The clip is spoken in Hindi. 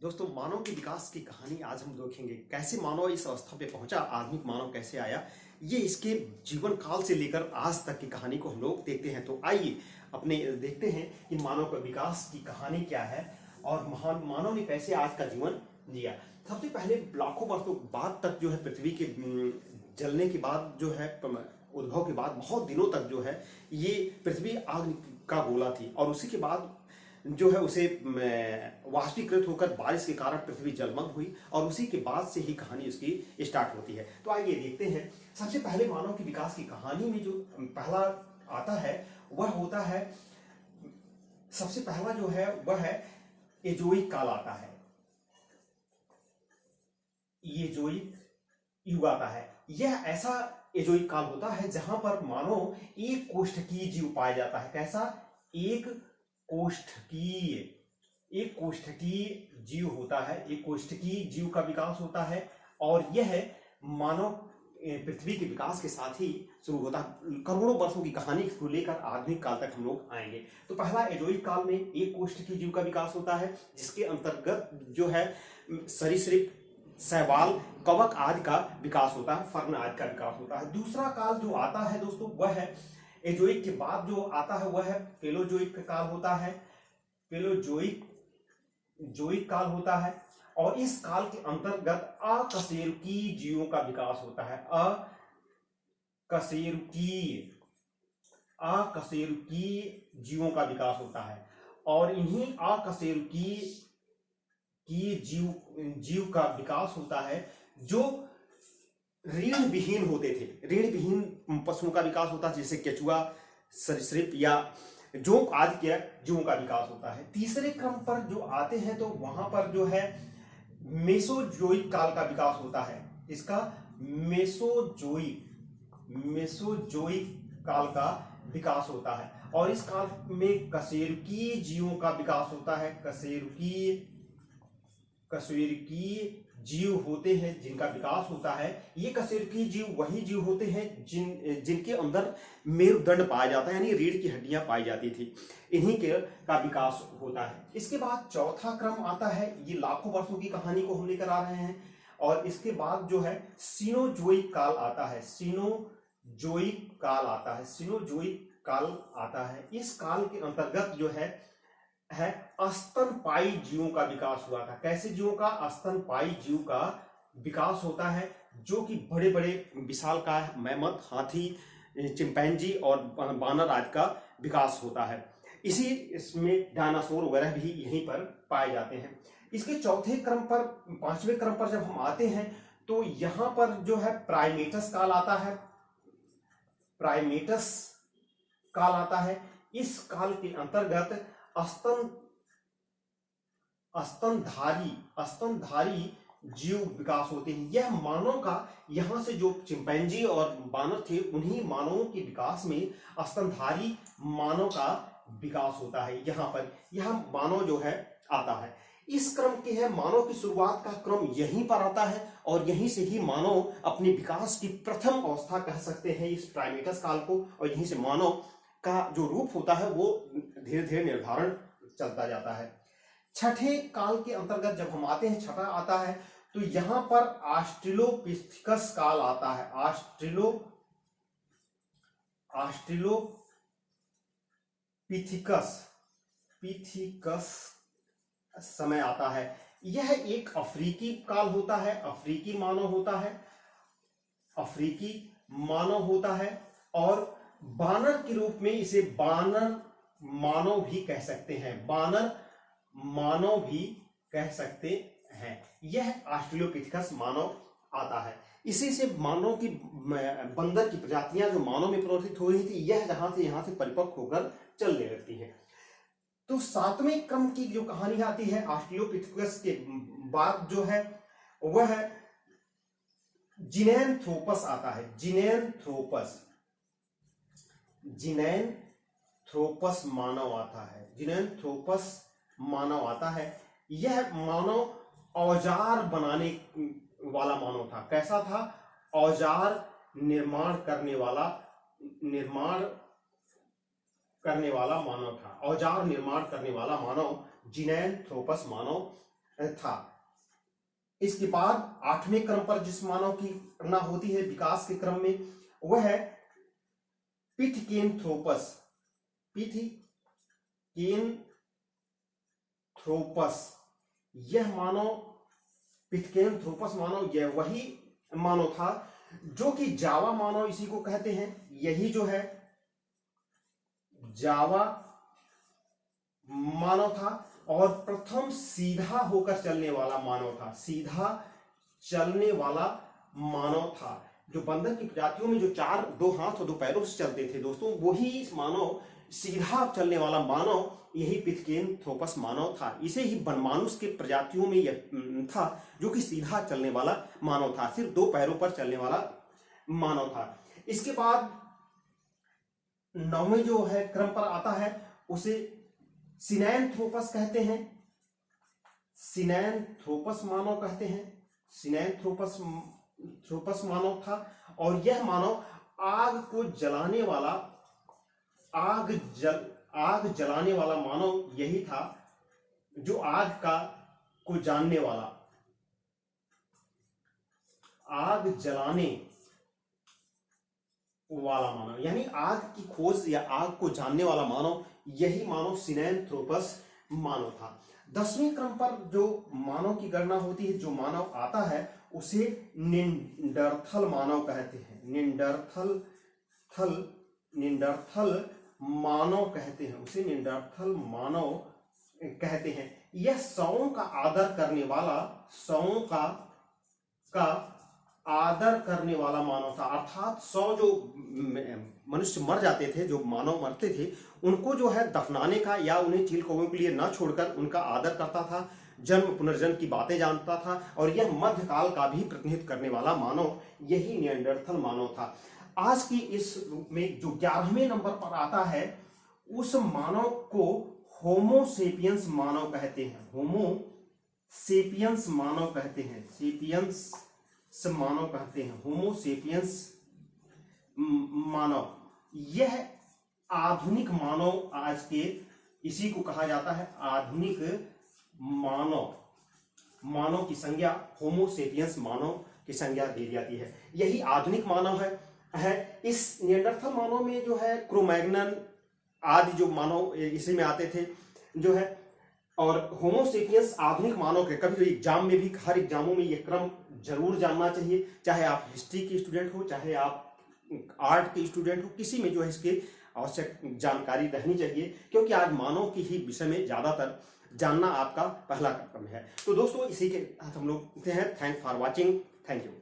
दोस्तों, मानव के विकास की कहानी आज हम देखेंगे। कैसे मानव इस अवस्था पे पहुंचा, आधुनिक मानव कैसे आया, ये इसके जीवन काल से लेकर आज तक की कहानी को हम लोग देखते हैं। तो आइए अपने देखते हैं कि मानव का विकास की कहानी क्या है और महान मानव ने कैसे आज का जीवन जिया। सबसे पहले लाखों वर्षों बाद तक जो है पृथ्वी के जलने के बाद जो है उद्भव के बाद बहुत दिनों तक जो है ये पृथ्वी आग का गोला थी और उसी के बाद जो है उसे वाष्पीकृत होकर बारिश के कारण पृथ्वी जलमग्न हुई और उसी के बाद से ही कहानी उसकी स्टार्ट होती है। तो आइए देखते हैं। सबसे पहले मानव के विकास की कहानी में जो पहला आता है वह होता है, सबसे पहला जो है वह है एजोइक काल आता है। एजोइक युग आता है। यह ऐसा एजोइक काल होता है जहां पर मानव एक कोष्ठकीय जीव पाया जाता है। कैसा? एक कोष्ठकीय जीव होता है। एक कोष्ठकीय जीव का विकास होता है और यह मानव पृथ्वी के विकास के साथ ही शुरू होता है। करोड़ों वर्षों की कहानी को लेकर आधुनिक काल तक हम लोग आएंगे। तो पहला एजोइक काल में एक कोष्ठकीय जीव का विकास होता है जिसके अंतर्गत जो है सरीसृप, शैवाल, कवक आदि का विकास होता है, फर्न आदि का विकास होता है। दूसरा काल जो आता है दोस्तों वह है एजोइक के बाद जो आता है वह है पेलोजोइक काल होता है। जोइक काल होता है और इस काल के अंतर्गत अकशेरुकीय जीवों का विकास होता है। अकशेरुकीय जीवों का विकास होता है और इन्हीं अकशेरुकीय जीव का विकास होता है जो रीढ़ विहीन होते थे। रीढ़ विहीन पशुओं का विकास होता है जैसे केचुआ, सरीसृप या जोंक आदि के जीवों का विकास होता है। तीसरे क्रम पर जो आते हैं तो वहां पर जो है मेसोजोइक काल का विकास होता है। इसका मेसोजोइक काल का विकास होता है और इस काल में कशेरुकीय जीवों का विकास होता है। कशेरुकीय जीव होते हैं जिनका विकास होता है। ये कशेरुकीय जीव वही जीव होते हैं जिनके अंदर मेरुदंड पाया जाता है, यानी रीढ़ की हड्डियां पाई जाती थी। इन्हीं के का विकास होता है। इसके बाद चौथा क्रम आता है। ये लाखों वर्षों की कहानी को हम लेकर आ रहे हैं और इसके बाद जो है सीनोजोइक काल आता है। सीनोजोइक काल आता है। इस काल के अंतर्गत जो है स्तनपायी जीवों का विकास हुआ था। कैसे जीवों का? स्तनपायी जीव का विकास होता है जो कि बड़े बड़े विशालकाय मैमथ, हाथी, चिंपैंजी और बानर आदि का विकास होता है। इसमें डायनासोर वगैरह भी यहीं पर पाए जाते हैं। इसके चौथे क्रम पर, पांचवें क्रम पर जब हम आते हैं तो यहां पर जो है प्राइमेटस काल आता है। इस काल के अंतर्गत स्तनधारी जीव विकास होते हैं। यह मानव का, यहां से जो चिंपैंजी और बानर थे उन्हीं मानवों के विकास में स्तनधारी मानव का विकास होता है। यहां पर यह मानव जो है आता है। इस क्रम के है मानव की शुरुआत का क्रम यहीं पर आता है और यहीं से ही मानव अपने विकास की प्रथम अवस्था कह सकते हैं इस प्राइमेटस काल को, और यहीं से मानव का जो रूप होता है वो धीरे धीरे निर्धारण चलता जाता है। छठे काल के अंतर्गत जब हम आते हैं, छठा आता है तो यहां पर ऑस्ट्रेलोपिथेकस काल आता है। ऑस्ट्रेलोपिथेकस समय आता है। यह एक अफ्रीकी काल होता है। अफ्रीकी मानव होता है और बानर के रूप में इसे बानर मानव भी कह सकते हैं। यह ऑस्ट्रेलोपिथेकस मानव आता है। इसी से मानव की बंदर की प्रजातियां जो मानव में परिवर्तित हो रही थी, यह यहां से परिपक्व होकर चलने लगती है। तो सातवें क्रम की जो कहानी आती है ऑस्ट्रेलोपिथेकस के बाद जो है वह जिनेनथ्रोपस आता है। जिनेनथ्रोपस मानव आता है। यह मानव औजार बनाने वाला मानव था। कैसा था? औजार निर्माण करने वाला मानव था। औजार निर्माण करने वाला मानव जिनेनथ्रोपस मानव था। इसके बाद 8वें क्रम पर जिस मानव की गणना होती है विकास के क्रम में, वह है पिथकेनथ्रोपस। पिथकेनथ्रोपस यह मानव, पिथकेनथ्रोपस मानव यह वही मानव था जो कि जावा मानव इसी को कहते हैं। यही जो है जावा मानव था और प्रथम सीधा होकर चलने वाला मानव था। सीधा चलने वाला मानव था। जो बंदर की प्रजातियों में जो दो हाथ और दो पैरों से चलते थे दोस्तों, वही मानव सीधा चलने वाला मानव यही पिथकेनथ्रोपस मानव था। इसे ही वनमानुष के प्रजातियों में यह था जो कि सीधा चलने वाला मानव था, सिर्फ 2 पैरों पर चलने वाला मानव था। इसके बाद 9वें जो है क्रम पर आता है उसे सिनैनथ्रोपस कहते हैं। सिनैनथ्रोपस मानव कहते हैं। सिनैनथ्रोपस मानव था और यह मानव आग को जलाने वाला, आग जलाने वाला मानव यही था जो को जानने वाला, आग जलाने वाला मानव, यानी आग की खोज या आग को जानने वाला मानव, यही मानव सिनैनथ्रोपस मानव था। 10वें क्रम पर जो मानव की गणना होती है, जो मानव आता है उसे निंडरथल मानव कहते हैं। निंडरथल मानव कहते हैं, उसे निंडरथल मानव कहते हैं। यह शवों का आदर करने वाला, शवों का आदर करने वाला मानव था। अर्थात 100 जो मनुष्य मर जाते थे, जो मानव मरते थे, उनको जो है दफनाने का या उन्हें चील कौवों के लिए न छोड़कर उनका आदर करता था, जन्म पुनर्जन्म की बातें जानता था और यह मध्यकाल का भी प्रतिनिधित्व करने वाला मानव यही निएंडरथल मानव था। आज की इस में जो 11वें नंबर पर आता है उस मानव को होमो सेपियंस मानव कहते हैं। होमो सेपियंस मानव कहते हैं। सेपियंस मानव कहते हैं। होमो सेपियंस मानव, यह आधुनिक मानव, आज के इसी को कहा जाता है आधुनिक मानव। मानव की संज्ञा होमो सेपियंस मानव की संज्ञा दी जाती है। यही आधुनिक मानव है। इस निएंडरथल मानव में जो है क्रोमैग्नन आदि जो मानव इसी में आते थे जो है, और होमो सेपियंस आधुनिक मानव के कभी एग्जाम में भी, हर एग्जामों में ये क्रम जरूर जानना चाहिए, चाहे आप हिस्ट्री के स्टूडेंट हो, चाहे आप आर्ट के स्टूडेंट हो, किसी में जो है इसके आवश्यक जानकारी रहनी चाहिए, क्योंकि आज मानव की ही विषय में ज्यादातर जानना आपका पहला कर्तव्य है। तो दोस्तों इसी के साथ हम लोग हैं। Thanks for watching. Thank you.